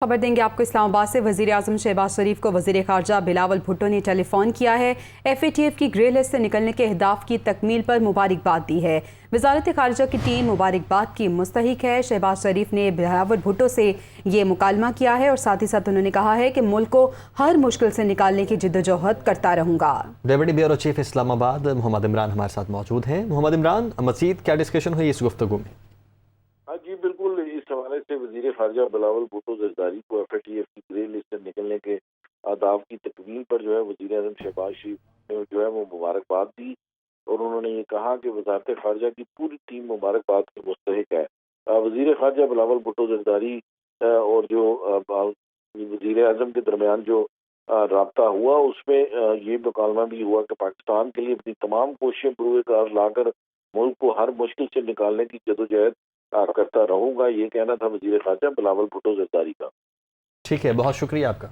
खबर देंगे आपको इस्लामाबाद से। वज़ीर आज़म शहबाज शरीफ को वज़ीर ख़ारजा बिलावल भुट्टो ने टेलीफोन किया है। FATF की ग्रे लिस्ट से निकलने के अहदाफ की तकमील पर मुबारकबाद दी है। वज़ारत ख़ारजा की टीम मुबारकबाद की मुस्तहिक है। शहबाज शरीफ ने बिलावल भुट्टो से ये मुकालमा किया है और साथ ही साथ उन्होंने कहा है कि मुल्क को हर मुश्किल से निकालने की जिद्दोजहद करता रहूँगा। Deputy bureau chief Islamabad Mohammad Imran हमारे साथ मौजूद हैं। मोहम्मद इमरान, मज़ीद क्या डिस्कशन हुई इस गुफ्तगू में? हाँ जी, बिल्कुल। इस हवाले से वज़ीर ख़ारजा बिलावल भुट्टो ज़रदारी को FATF की ग्रे लिस्ट से निकलने के आदाब की तकमील पर जो है वज़ीर आज़म शहबाज शरीफ ने जो है वो मुबारकबाद दी और उन्होंने ये कहा कि वज़ारत ख़ारजा की पूरी टीम मुबारकबाद की मुस्तहिक है। वज़ीर ख़ारजा बिलावल भुट्टो ज़रदारी और जो वज़ीर आज़म के दरमियान जो राब्ता हुआ उसमें ये मुकालमा भी हुआ कि पाकिस्तान के लिए अपनी तमाम कोशिशें बरूए कार लाकर मुल्क को हर मुश्किल से निकालने की जदोजहद करता रहूंगा। ये कहना था वज़ीर ख़ारजा बिलावल भुट्टो ज़रदारी का। ठीक है, बहुत शुक्रिया आपका।